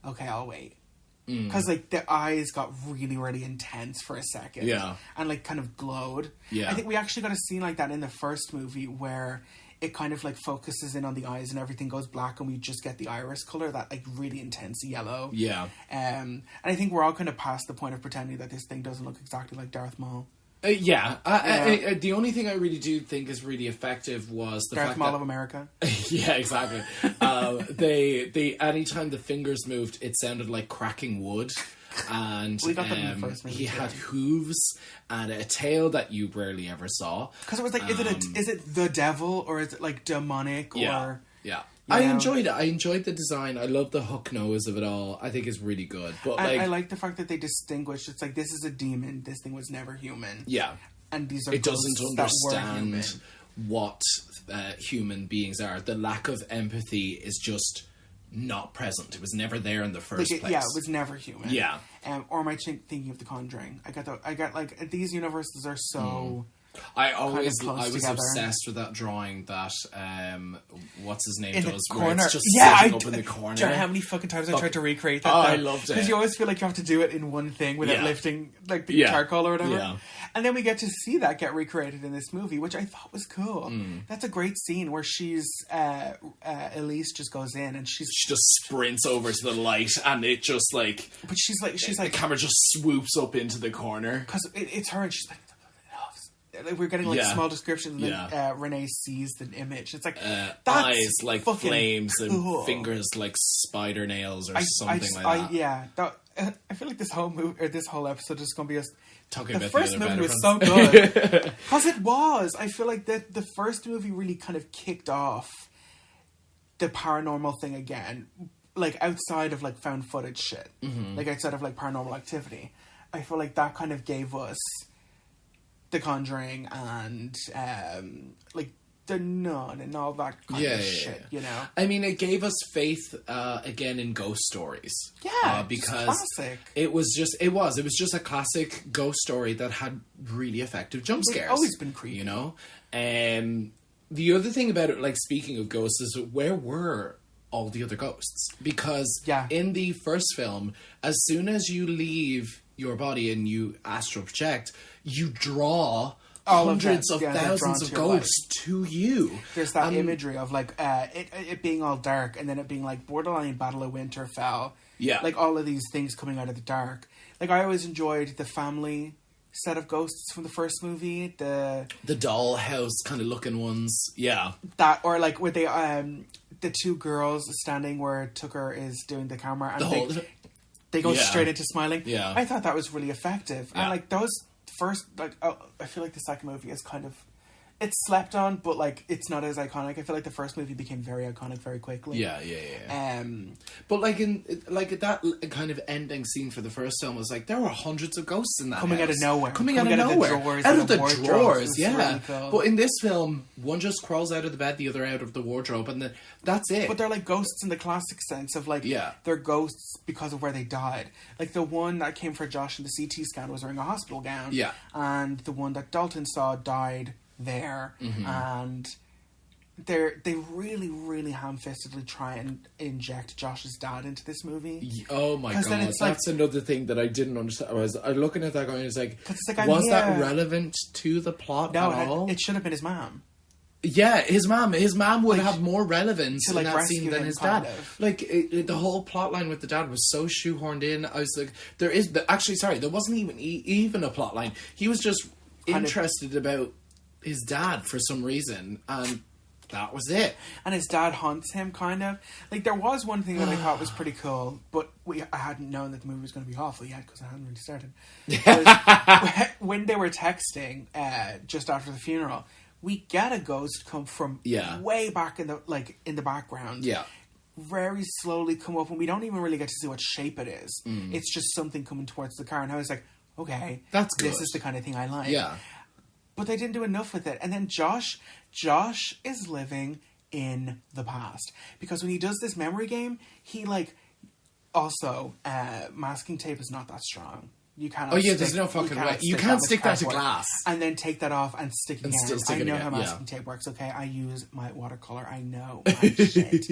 okay, I'll wait. Because like the eyes got really, really intense for a second. Yeah. And like kind of glowed. Yeah. I think we actually got a scene like that in the first movie where it kind of like focuses in on the eyes and everything goes black and we just get the iris color, that like really intense yellow. Yeah. And I think we're all kind of past the point of pretending that this thing doesn't look exactly like Darth Maul. The only thing I really do think is really effective was the Darth fact Maul that of America. Yeah, exactly. They anytime the fingers moved, it sounded like cracking wood. And we got that in the first movie, he had hooves and a tail that you rarely ever saw. Because it was like, is it the devil or is it like demonic or... Yeah. I enjoyed it. I enjoyed the design. I love the hook nose of it all. I think it's really good. But I like the fact that they distinguished. It's like, this is a demon. This thing was never human. Yeah. And these are it doesn't understand human. What human beings are. The lack of empathy is just not present. It was never there in the first place. Yeah, it was never human. Yeah. Or am I thinking of The Conjuring? I got like, these universes are so... I was together. obsessed with that drawing that what's his name in does the where corner. it's just sitting up in the corner. Do you know how many fucking times I tried to recreate that? I loved it. Because you always feel like you have to do it in one thing without lifting like the charcoal or whatever. Yeah. And then we get to see that get recreated in this movie, which I thought was cool. That's a great scene where she's Elise just goes in and she just sprints over to the light and it just like. But she's like the camera just swoops up into the corner because it's her and she's like. We're getting like small descriptions, and then Renee sees the image. It's like that's eyes like flames cool. And fingers like spider nails or something like that. I feel like this whole movie or this whole episode is going to be us talking the about first the movie was friends. so good because it was. I feel like that the first movie really kind of kicked off the paranormal thing again, like outside of like found footage shit, like outside of like Paranormal Activity. I feel like that kind of gave us The Conjuring and like The Nun and all that kind of shit, you know? I mean, it gave us faith again in ghost stories. Yeah, because classic. It was just a classic ghost story that had really effective jump scares. It's always been creepy, you know? The other thing about it, like speaking of ghosts, is where were all the other ghosts? Because in the first film, as soon as you leave your body and you astral project, you draw hundreds of thousands of ghosts to you. There's that imagery of like it being all dark and then it being like borderline Battle of Winterfell. Yeah. Like all of these things coming out of the dark. Like I always enjoyed the family set of ghosts from the first movie. The dollhouse kind of looking ones. Yeah. That or like where they the two girls standing where Tucker is doing the camera and they go straight into smiling. Yeah. I thought that was really effective. Yeah. And like those first, like, I feel like the second movie is kind of, it's slept on, but like it's not as iconic. I feel like the first movie became very iconic very quickly. Yeah. But like in like that kind of ending scene for the first film was like there were hundreds of ghosts in that coming house. out of nowhere, coming out of nowhere, out of the drawers. Yeah. Really cool. But in this film, one just crawls out of the bed, the other out of the wardrobe, and that's it. But they're like ghosts in the classic sense of like they're ghosts because of where they died. Like the one that came for Josh in the CT scan was wearing a hospital gown. Yeah. And the one that Dalton saw died there, and they really, really ham-fistedly try and inject Josh's dad into this movie. Oh my god, that's another thing that I didn't understand. I was looking at that going, it's like, was that relevant to the plot at all? It should have been his mom. Yeah, his mom would have more relevance in that scene than his dad. Like, the whole plot line with the dad was so shoehorned in. I was like, there wasn't even a plot line. He was just interested about his dad for some reason, and that was it. And his dad haunts him, kind of. Like, there was one thing that I thought was pretty cool, but I hadn't known that the movie was going to be awful yet, because I hadn't really started. When they were texting, just after the funeral, we get a ghost come from way back in the background. Yeah. Very slowly come up, and we don't even really get to see what shape it is. It's just something coming towards the car, and I was like, okay, that's good. This is the kind of thing I like. Yeah. But they didn't do enough with it. And then Josh is living in the past. Because when he does this memory game, he also, masking tape is not that strong. You cannot. Oh yeah, there's no fucking way. You can't stick that to glass and then take that off and stick it again. I know how masking tape works. Okay, I use my watercolor. I know my shit.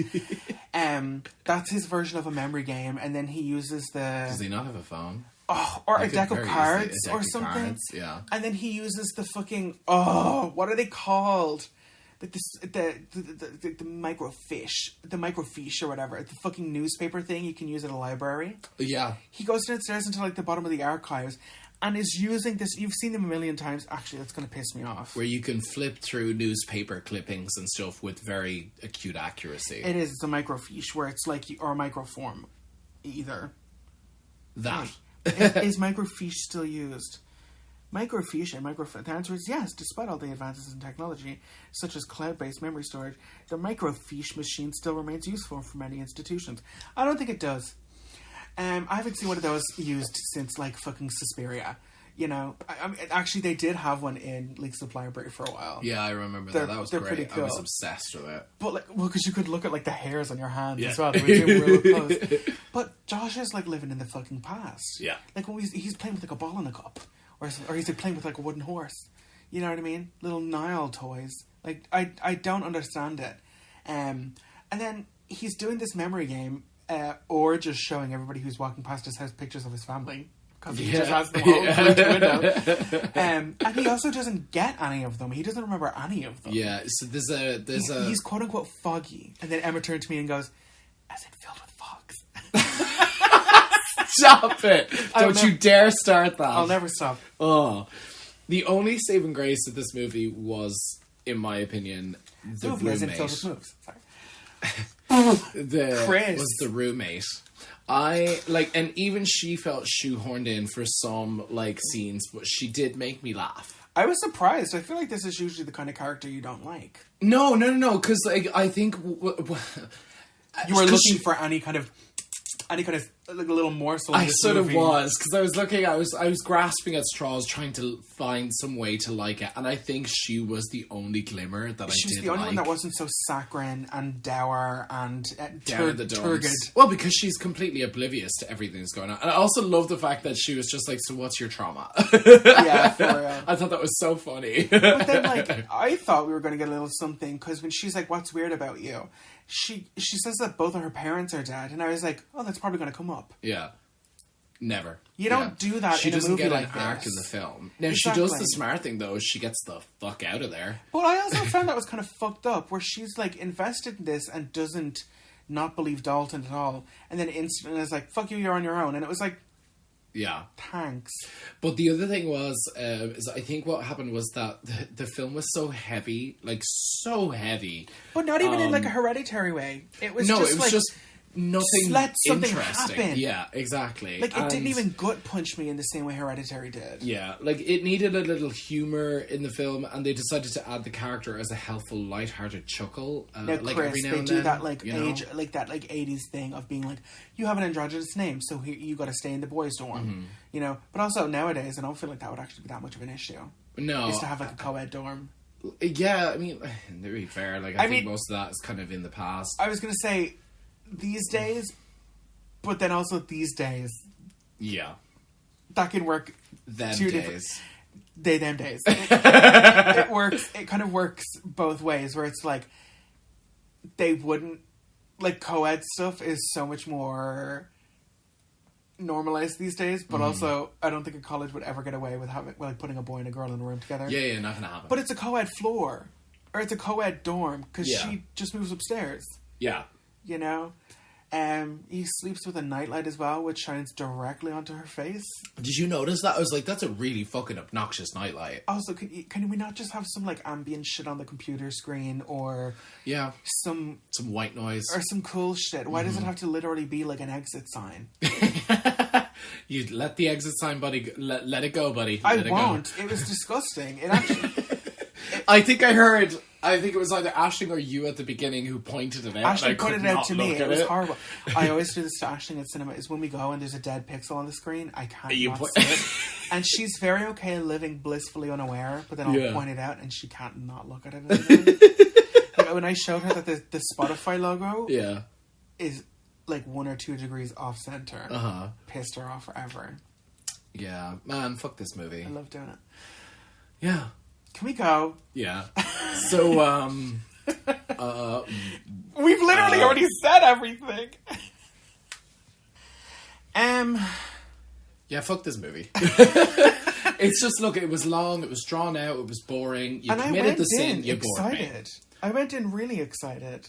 That's his version of a memory game, and then he uses the. Does he not have a phone? Oh, or a deck of cards or something. Cards, yeah. And then he uses the fucking what are they called? Like the microfiche or whatever, the fucking newspaper thing you can use at a library. Yeah. He goes downstairs into the bottom of the archives and is using this. You've seen them a million times. Actually, that's going to piss me off. Where you can flip through newspaper clippings and stuff with very acute accuracy. It is. It's a microfiche where it's or a microform, either. That. Is microfiche still used? Microfiche and the answer is yes. Despite all the advances in technology, such as cloud-based memory storage, the microfiche machine still remains useful for many institutions. I don't think it does. I haven't seen one of those used since fucking Suspiria. You know, I mean, actually, they did have one in Leaks Library for a while. Yeah, I remember that. That was great. Pretty cool. I was obsessed with it. But because you could look at the hairs on your hands as well. They were real close. But Josh is living in the fucking past. Yeah. When he's playing with a ball in a cup, or he's playing with a wooden horse. You know what I mean? Little Nile toys. I don't understand it. And then he's doing this memory game, or just showing everybody who's walking past his house pictures of his family. Because he just has them all through the window. And he also doesn't get any of them. He doesn't remember any of them. Yeah, so he's quote unquote foggy. And then Emma turned to me and goes, "As in filled with fogs." Stop it! Don't you dare start that. I'll never stop. Oh. The only saving grace of this movie was, in my opinion, the roommate. As in filled with moves. Sorry. Chris was the roommate. And even she felt shoehorned in for some scenes, but she did make me laugh. I was surprised. I feel like this is usually the kind of character you don't like. No, because I think you were looking for any kind of a little morsel. I sort of was, because I was looking. I was grasping at straws, trying to find some way to like it, and I think she was the only glimmer that I did like. She's the only one that wasn't so saccharine and dour and turgid. Well, because she's completely oblivious to everything that's going on, and I also love the fact that she was just like, "So what's your trauma?" Yeah, for real. I thought that was so funny. But then, I thought we were going to get a little something, because when she's like, "What's weird about you?" She says that both of her parents are dead, and I was like, "Oh, that's probably going to come up." Yeah. Never. You don't do that in a movie like this. She doesn't get an arc in the film. Now, she does the smart thing, though. She gets the fuck out of there. But I also found that was kind of fucked up, where she's, invested in this and doesn't not believe Dalton at all. And then instantly is like, fuck you, you're on your own. And it was like... Yeah. Thanks. But the other thing was, is I think what happened was that the film was so heavy. So heavy. But not even in, a hereditary way. It was just nothing let something interesting. Happen. Yeah, exactly. It didn't even gut punch me in the same way Hereditary did. Yeah, it needed a little humour in the film, and they decided to add the character as a helpful, light-hearted chuckle. Now, Chris, every now they and do then, that that 80s thing of being like, you have an androgynous name, so you got to stay in the boys' dorm. Mm-hmm. But also nowadays, I don't feel like that would actually be that much of an issue. No, is to have a co-ed dorm. Yeah, I mean, to be fair, I think most of that is kind of in the past. I was gonna say these days. But then also these days. Yeah. That can work. Them days. Them days. It works. It kind of works both ways, where it's like, they wouldn't, like, co-ed stuff is so much more normalized these days, but also I don't think a college would ever get away with having, like, putting a boy and a girl in a room together. Yeah, not gonna happen. But it's a co-ed floor, or it's a co-ed dorm, because she just moves upstairs. Yeah. You know? He sleeps with a nightlight as well, which shines directly onto her face. Did you notice that? I was like, that's a really fucking obnoxious nightlight. Also, can we not just have some, like, ambient shit on the computer screen, or some white noise, or some cool shit? Why does it have to literally be like an exit sign? You let the exit sign, buddy. Let it go, buddy. I won't. It was disgusting. It actually. I think it was either Aisling or you at the beginning who pointed it out. Aisling pointed it out to me. It was horrible. I always do this to Aisling at cinema, is when we go and there's a dead pixel on the screen, I can't not see it. And she's very okay living blissfully unaware, but then I'll point it out and she can't not look at it. Like, when I showed her that the Spotify logo is like 1 or 2 degrees off center, pissed her off forever. Yeah. Man, fuck this movie. I love doing it. Yeah. Can we go? Yeah. So, we've literally already said everything. Yeah, fuck this movie. It's just, look, it was long, it was drawn out, it was boring. You committed the sin, you bored me. I went in really excited.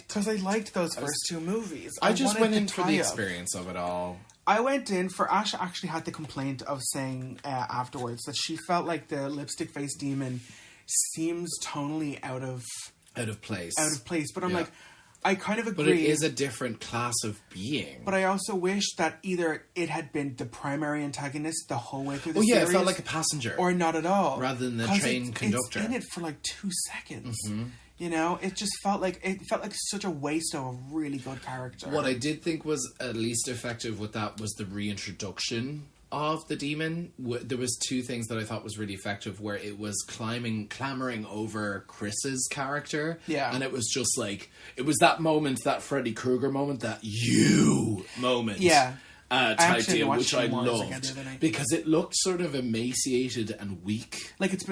Because I liked those first 2 movies. I just went in for the experience of it all. I went in for... Ash actually had the complaint of saying afterwards that she felt like the lipstick face demon seems tonally out of place. But I'm like, I kind of agree. But it is a different class of being. But I also wish that either it had been the primary antagonist the whole way through the series. Oh yeah, it felt like a passenger. Or not at all. Rather than the train conductor. It's in it for like 2 seconds. Mm-hmm. You know, it just felt like such a waste of a really good character. What I did think was at least effective with that was the reintroduction of the demon. There was 2 things that I thought was really effective, where it was clamoring over Chris's character. Yeah. And it was just like, it was that moment, that Freddy Krueger moment, that you moment. Yeah. Type deal, which I loved, because it looked sort of emaciated and weak. Like it's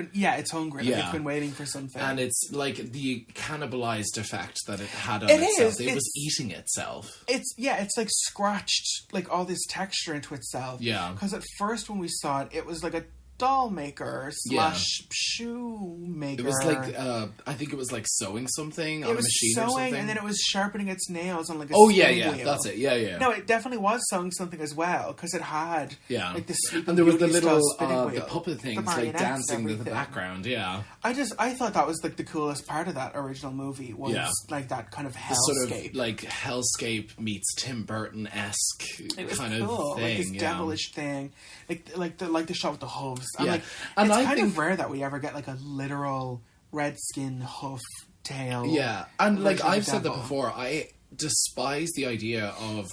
hungry. Like it's been waiting for something. And it's like the cannibalized effect that it had on itself. It was eating itself. It's like scratched like all this texture into itself. Yeah. Because at first when we saw it, it was like a doll maker / shoemaker. It was like I think it was like sewing something on a machine or something. It was sewing, and then it was sharpening its nails on like a wheel. That's it. Yeah. No, it definitely was sewing something as well, because it had like the Sleeping and there was the little the puppet things like dancing in the background. Yeah, I thought that was like the coolest part of that original movie was like that kind of hellscape, sort of like hellscape meets Tim Burton-esque kind cool. of thing, like this devilish thing, like the shot with the hooves. I'm like, and it's kind of rare that we ever get like a literal red skin hoof tail. Yeah, and like I've said that before, I despise the idea of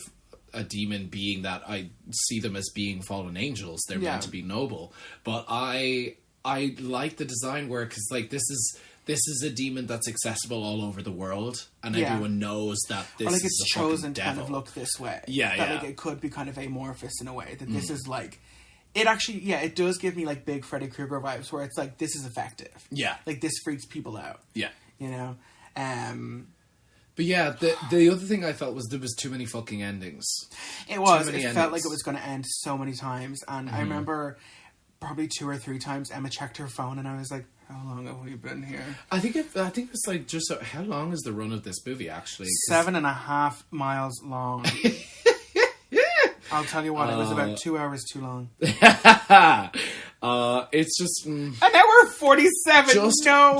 a demon being that. I see them as being fallen angels. They're meant to be noble, but I like the design work, because like this is a demon that's accessible all over the world, and everyone knows that this like is it's a chosen to devil. kind of look this way. That like it could be kind of amorphous in a way, that this is like. It actually, it does give me like big Freddy Krueger vibes, where it's like, this is effective. Yeah. Like this freaks people out. Yeah. You know? But yeah, the other thing I felt was there was too many fucking endings. It was. It felt like it was going to end so many times. And I remember probably 2 or 3 times Emma checked her phone and I was like, how long have we been here? I think it's like, just how long is the run of this movie actually? 7.5 miles long. I'll tell you what, it was about 2 hours too long. It's just an hour 47.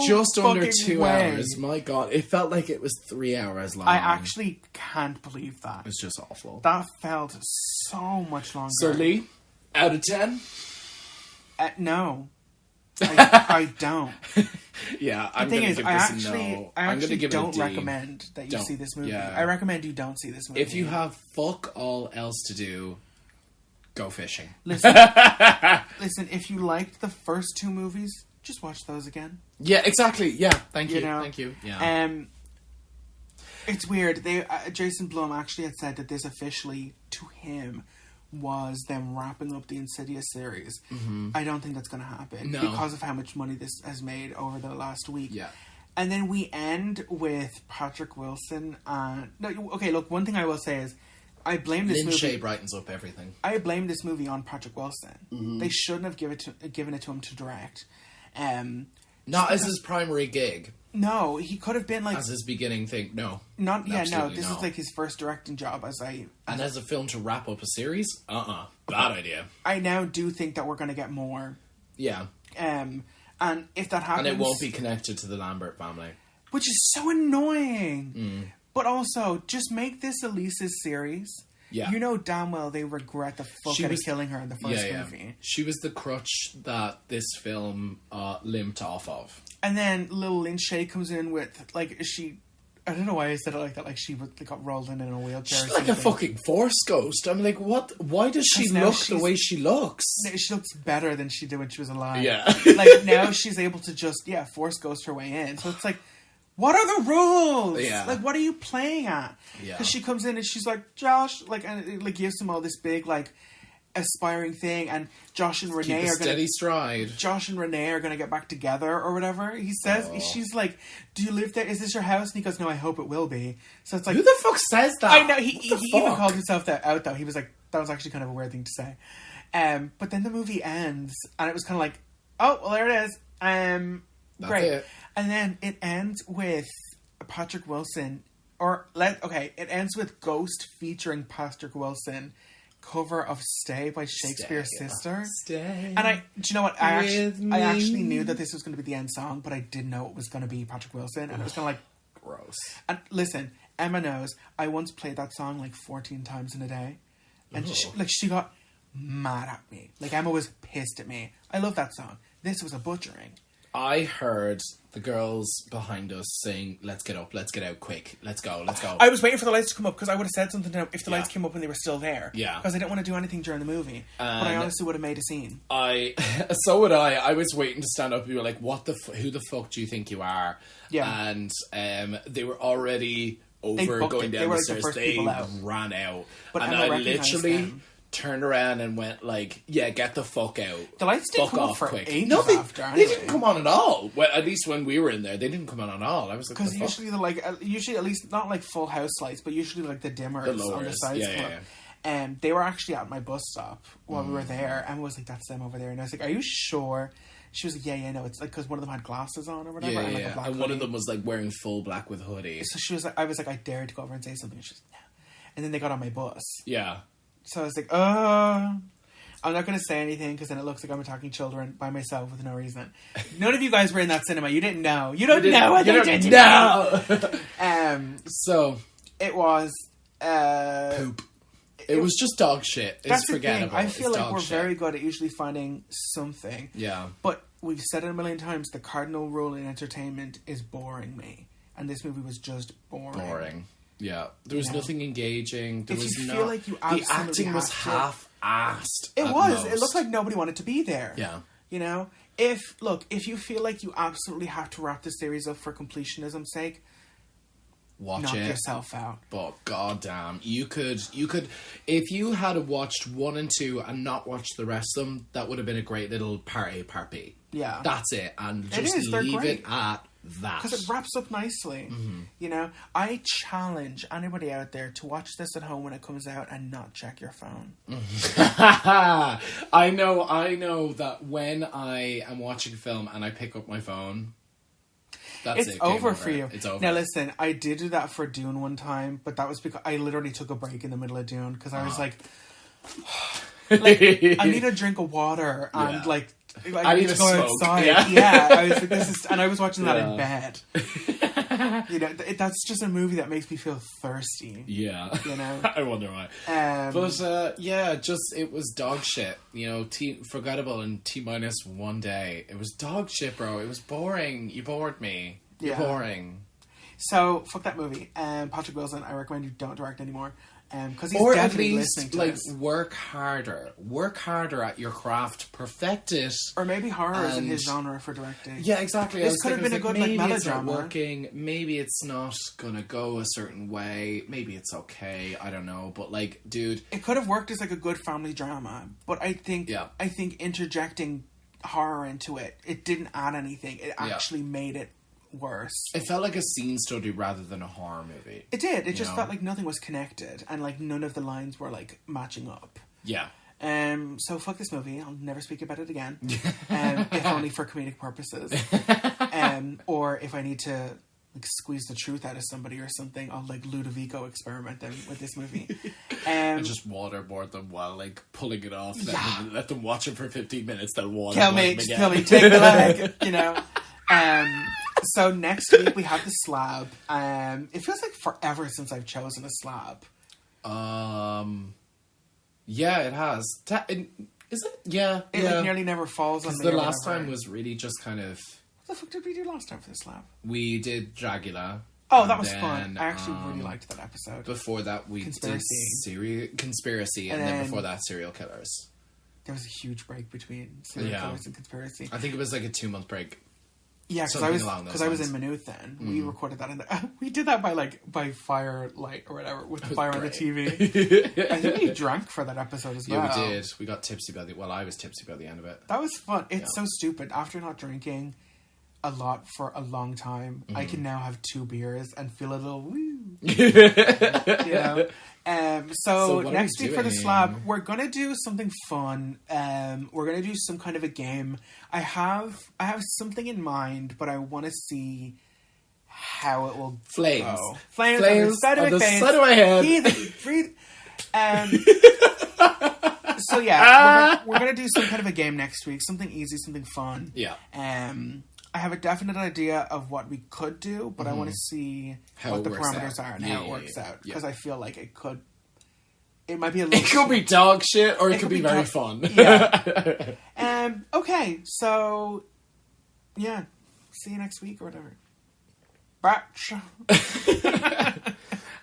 Just under 2 hours. My God, it felt like it was 3 hours long. I actually can't believe that. It's just awful. That felt so much longer. So Lee, out of 10? No. I don't. Yeah, I'm the thing gonna is, give I this actually, a no. I actually give don't it a D. recommend that you see this movie. Yeah. I recommend you don't see this movie. If you have fuck all else to do, go fishing. Listen, if you liked the first 2 movies, just watch those again. Yeah, exactly. Yeah, thank you. know? Thank you. Yeah. It's weird. Jason Blum actually had said that this officially, to him, was them wrapping up the Insidious series. Mm-hmm. I don't think that's going to happen because of how much money this has made over the last week. Yeah. And then we end with Patrick Wilson. No, okay, look, one thing I will say is, I blame this Lin movie. Shaye brightens up everything. I blame this movie on Patrick Wilson. Mm-hmm. They shouldn't have given it to him to direct. Not as his primary gig. No, he could have been like as his beginning thing. No, This is like his first directing job. And as a film to wrap up a series. Bad idea. I now do think that we're going to get more. Yeah. And if that happens, and it won't be connected to the Lambert family, which is so annoying. But also, just make this Elise's series. Yeah. You know damn well they regret the fuck out of killing her in the first movie. She was the crutch that this film limped off of. And then little Lin Shaye comes in with, like, I don't know why I said it like that, like she got rolled in a wheelchair. She's like a fucking Force ghost. I'm like, what? Why does she look the way she looks? She looks better than she did when she was alive. Yeah. Like, now she's able to just, Force ghost her way in. So it's like, what are the rules? Yeah. Like, what are you playing at? Yeah. Because she comes in and she's like, Josh, like, and it like gives him all this big, like, aspiring thing, and Josh and Renee are steady stride. Josh and Renee are gonna get back together or whatever. He says, she's like, "Do you live there? Is this your house?" And he goes, "No, I hope it will be." So it's like, who the fuck says that? I know he even called himself that out though. He was like, that was actually kind of a weird thing to say. But then the movie ends, and it was kind of like, oh well, there it is. Great. It. And then it ends with Patrick Wilson, it ends with Ghost featuring Patrick Wilson, cover of "Stay" by Shakespeare's Sister. Stay. And do you know what? I actually knew that this was going to be the end song, but I didn't know it was going to be Patrick Wilson, and it was kind of like gross. And listen, Emma knows I once played that song like 14 times in a day, and she got mad at me. Like, Emma was pissed at me. I love that song. This was a butchering. I heard the girls behind us saying, "Let's get up, let's get out quick, let's go." I was waiting for the lights to come up because I would have said something to them if the lights came up and they were still there. Yeah. Because I didn't want to do anything during the movie. But I honestly would have made a scene. So would I. I was waiting to stand up and be like, who the fuck do you think you are? Yeah. And they were already over going down the stairs. They ran out. But and I literally turned around and went like, yeah, get the fuck out. The lights didn't come on for ages after. They didn't come on at all. Well, at least when we were in there, they didn't come on at all. I was like, because usually at least not like full house lights, but usually like the dimmers on the sides. And they were actually at my bus stop while we were there, and was like, "That's them over there." And I was like, "Are you sure?" She was like, "Yeah, no, it's like because one of them had glasses on or whatever." And one of them was like wearing full black with a hoodie. So she was like, I was like, I dared to go over and say something. And she was like, no. And then they got on my bus. Yeah. So I was like, I'm not going to say anything because then it looks like I'm attacking children by myself with no reason. None of you guys were in that cinema. You didn't know. You don't know what they did. No. So it was poop. It was just dog shit. It's forgettable. I feel like we're very good at usually finding something. Yeah. But we've said it a million times. The cardinal rule in entertainment is boring me, and this movie was just boring. Yeah, there was nothing engaging. There was feel like you the acting was half-assed. It was. Most. It looked like nobody wanted to be there. Yeah, you know. If you feel like you absolutely have to wrap the series up for completionism's sake, knock yourself out. But goddamn, you could if you had watched 1 and 2 and not watched the rest of them, that would have been a great little part A, part B. Yeah, that's it, and just leave it at that. Because it wraps up nicely. Mm-hmm. You know, I challenge anybody out there to watch this at home when it comes out and not check your phone. I know that when I am watching a film and I pick up my phone, it's over for you. It's over. Now listen, I did do that for Dune one time, but that was because I literally took a break in the middle of Dune because I was like I need a drink of water and I need to go outside. Yeah. I was like, this is, and I was watching that in bed. You know, that's just a movie that makes me feel thirsty. Yeah, you know. I wonder why. But it was dog shit. You know, forgettable in T-1 day. It was dog shit, bro. It was boring. You bored me. You're boring. So fuck that movie. Patrick Wilson, I recommend you don't direct anymore. Because he's or definitely at least, listening to this. Work harder at your craft, perfect it. Or maybe horror isn't his genre for directing. Yeah, exactly. This could have been a good melodrama. Maybe it's not working. Maybe it's not gonna go a certain way. Maybe it's okay. I don't know. But dude, it could have worked as a good family drama. But I think interjecting horror into it didn't add anything. It actually made it worse. It felt like a scene study rather than a horror movie. It did. It just felt like nothing was connected, and like none of the lines were like matching up. Yeah. So fuck this movie. I'll never speak about it again. If only for comedic purposes. Or if I need to like squeeze the truth out of somebody or something, I'll like Ludovico experiment them with this movie. And just waterboard them while like pulling it off. Let them watch it for 15 minutes. Then waterboard kill me, take the leg. You know. So next week we have the slab. It feels like forever since I've chosen a slab. Yeah, it has. Is it? Yeah. It like nearly never falls on me. The last time was really just kind of... What the fuck did we do last time for the slab? We did Dragula. Oh, that was fun. I actually really liked that episode. Before that, we did Conspiracy, and then before that, Serial Killers. There was a huge break between Serial Killers and Conspiracy. I think it was like a 2-month break. Yeah, because I was in Maynooth then. We recorded that we did that by firelight or whatever with the fire on the TV. I think we drank for that episode as well. Yeah, we did. We got tipsy I was tipsy by the end of it. That was fun. It's so stupid. After not drinking a lot for a long time, I can now have 2 beers and feel a little woo. You know? So next week for the slab, we're gonna do something fun. We're gonna do some kind of a game. I have something in mind, but I want to see how it will go. Flames on the side of my head. Breathe. So yeah, we're gonna do some kind of a game next week. Something easy, something fun. Yeah. I have a definite idea of what we could do, but I want to see what the parameters are and how it works out. Because I feel like it might be a little... It could be dog shit, or it could be very fun. Yeah. Okay, so... Yeah. See you next week or whatever. Batch.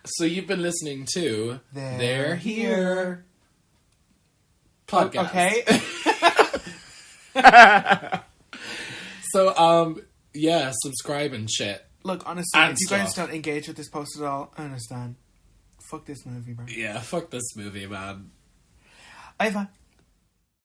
So you've been listening to... They're Here. Podcast. Okay. So, subscribe and shit. Look, honestly, if you guys don't engage with this post at all, I understand. Fuck this movie, bro. Yeah, fuck this movie, man. I've